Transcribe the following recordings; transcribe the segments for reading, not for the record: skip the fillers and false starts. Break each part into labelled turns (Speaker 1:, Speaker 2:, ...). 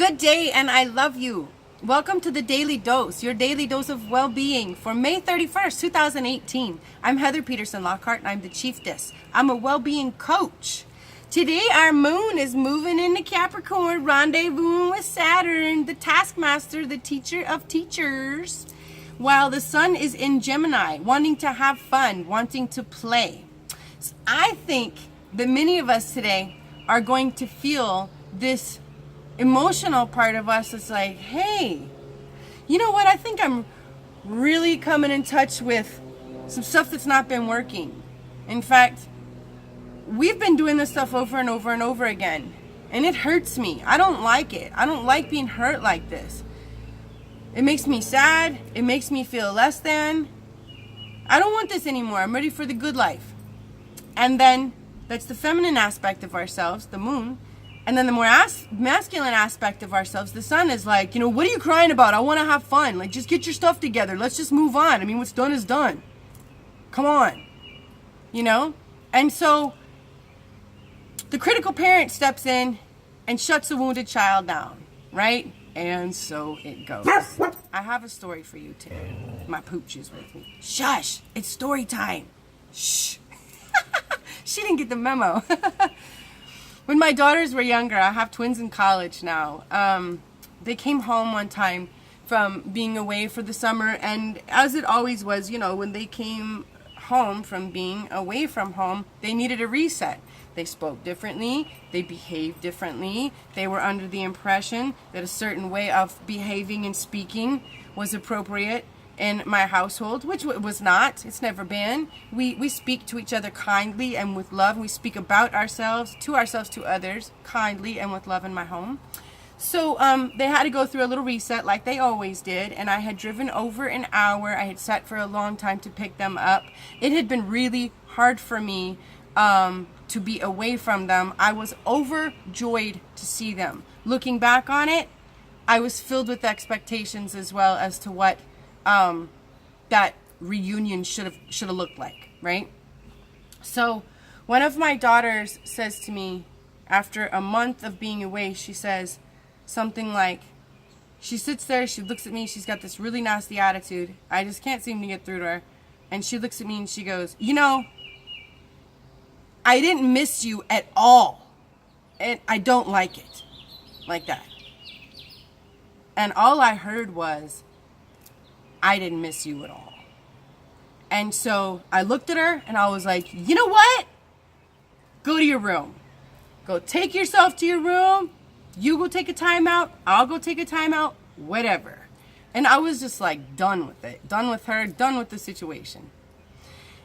Speaker 1: Good day, and I love you. Welcome to the Daily Dose, your daily dose of well-being for May 31st, 2018. I'm Heather Peterson, Lockhart, and I'm the Chieftess. I'm a well-being coach. Today, our moon is moving into Capricorn, rendezvousing with Saturn, the taskmaster, the teacher of teachers, while the sun is in Gemini, wanting to have fun, wanting to play. So I think that many of us today are going to feel this emotional part of us that's like, hey, you know what? I think I'm really coming in touch with some stuff that's not been working. In fact, we've been doing this stuff over and over and over again, and it hurts me. I don't like it. I don't like being hurt like this. It makes me sad. It makes me feel less than. I don't want this anymore. I'm ready for the good life. And then that's the feminine aspect of ourselves, the moon. And then the more masculine aspect of ourselves, the sun, is like, what are you crying about? I want to have fun. Like, just get your stuff together. Let's just move on. I mean, what's done is done. Come on. And so the critical parent steps in and shuts a wounded child down, right? And so it goes. I have a story for you today. My pooch is with me. Shush. It's story time. Shh. She didn't get the memo. When my daughters were younger, I have twins in college now, they came home one time from being away for the summer, and as it always was, when they came home from being away from home, they needed a reset. They spoke differently, they behaved differently, they were under the impression that a certain way of behaving and speaking was appropriate in my household, which was not. It's never been. We speak to each other kindly and with love. We speak about ourselves, to others, kindly and with love in my home. So they had to go through a little reset like they always did, and I had driven over an hour. I had sat for a long time to pick them up. It had been really hard for me to be away from them. I was overjoyed to see them. Looking back on it, I was filled with expectations as well as to what that reunion should have looked like, right? So one of my daughters says to me, after a month of being away, she says something like, she sits there, she looks at me, she's got this really nasty attitude. I just can't seem to get through to her. And she looks at me and she goes, I didn't miss you at all. And I don't like it. Like that. And all I heard was, I didn't miss you at all. And so I looked at her and I was like, you know what? Go to your room. Go take yourself to your room. You go take a timeout. I'll go take a timeout. Whatever. And I was just like done with it. Done with her. Done with the situation.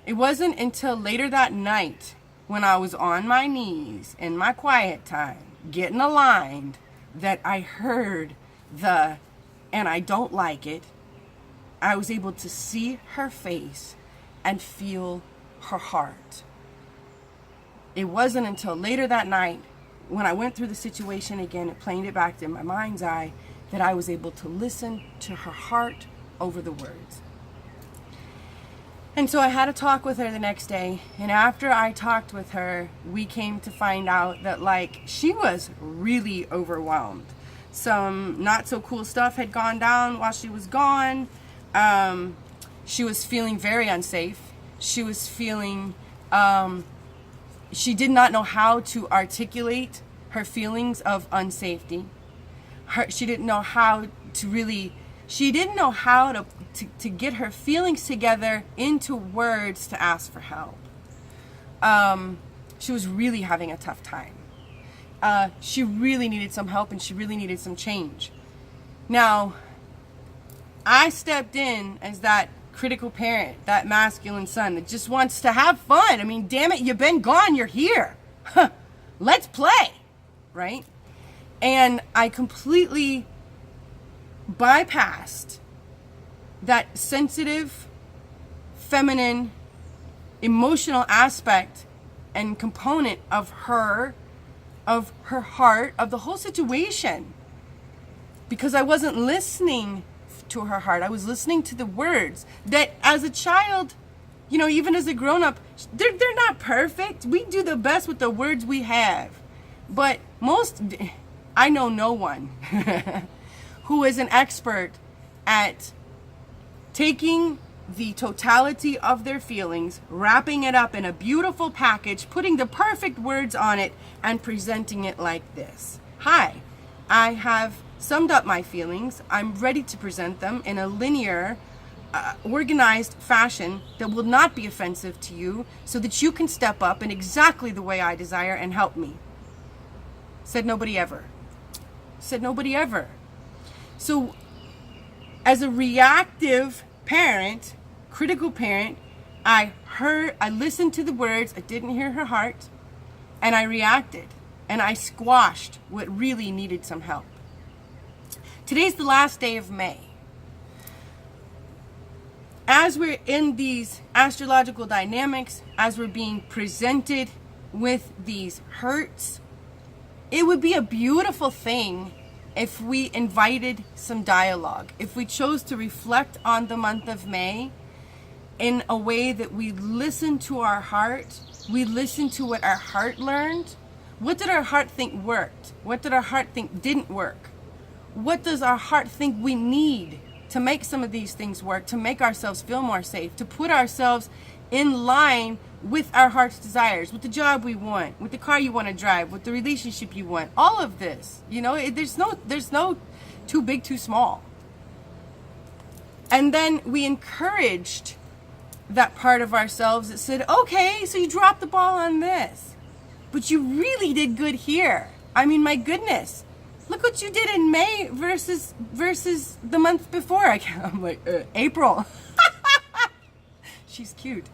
Speaker 1: It wasn't until later that night when I was on my knees in my quiet time, getting aligned, that I heard and I don't like it. I was able to see her face and feel her heart. It wasn't until later that night, when I went through the situation again and played it back in my mind's eye, that I was able to listen to her heart over the words. And so I had a talk with her the next day, and after I talked with her, we came to find out that she was really overwhelmed. Some not so cool stuff had gone down while she was gone. She was feeling very unsafe. She was feeling, she did not know how to articulate her feelings of unsafety. She didn't know how to get her feelings together into words to ask for help. She was really having a tough time. She really needed some help, and she really needed some change. Now, I stepped in as that critical parent, that masculine son that just wants to have fun. I mean, damn it, you've been gone, you're here. Let's play, right? And I completely bypassed that sensitive, feminine, emotional aspect and component of her heart, of the whole situation, because I wasn't listening to her heart. I was listening to the words that, as a child, even as a grown-up, they're not perfect. We do the best with the words we have. But I know no one who is an expert at taking the totality of their feelings, wrapping it up in a beautiful package, putting the perfect words on it, and presenting it like this. Hi, I have summed up my feelings. I'm ready to present them in a linear, organized fashion that will not be offensive to you, so that you can step up in exactly the way I desire and help me. Said nobody ever. Said nobody ever. So, as a reactive parent, critical parent, I listened to the words, I didn't hear her heart, and I reacted, and I squashed what really needed some help. Today's the last day of May. As we're in these astrological dynamics, as we're being presented with these hurts, it would be a beautiful thing if we invited some dialogue, if we chose to reflect on the month of May in a way that we listen to our heart, we listen to what our heart learned. What did our heart think worked? What did our heart think didn't work? What does our heart think we need to make some of these things work, to make ourselves feel more safe, to put ourselves in line with our heart's desires, with the job we want, with the car you want to drive, with the relationship you want, all of this, there's no too big, too small. And then we encouraged that part of ourselves that said, okay, so you dropped the ball on this, but you really did good here. I mean, my goodness, look what you did in May versus the month before. I'm like, April. She's cute.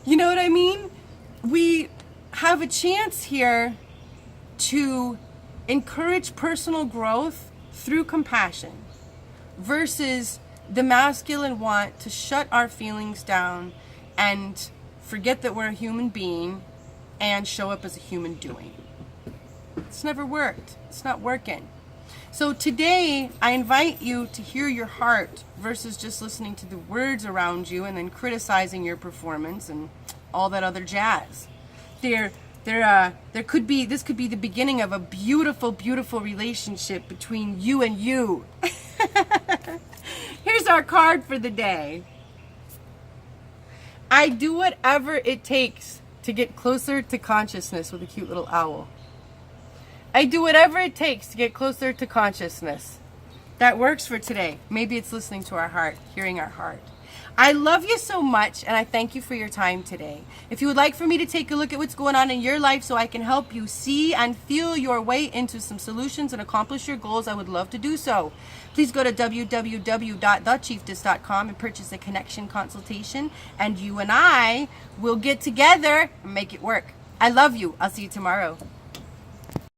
Speaker 1: You know what I mean? We have a chance here to encourage personal growth through compassion versus the masculine want to shut our feelings down and forget that we're a human being and show up as a human doing. It's never worked. It's not working. So today, I invite you to hear your heart versus just listening to the words around you and then criticizing your performance and all that other jazz. This could be the beginning of a beautiful, beautiful relationship between you and you. Here's our card for the day. I do whatever it takes to get closer to consciousness, with a cute little owl. I do whatever it takes to get closer to consciousness. That works for today. Maybe it's listening to our heart, hearing our heart. I love you so much, and I thank you for your time today. If you would like for me to take a look at what's going on in your life so I can help you see and feel your way into some solutions and accomplish your goals, I would love to do so. Please go to www.thechieftess.com and purchase a connection consultation, and you and I will get together and make it work. I love you. I'll see you tomorrow.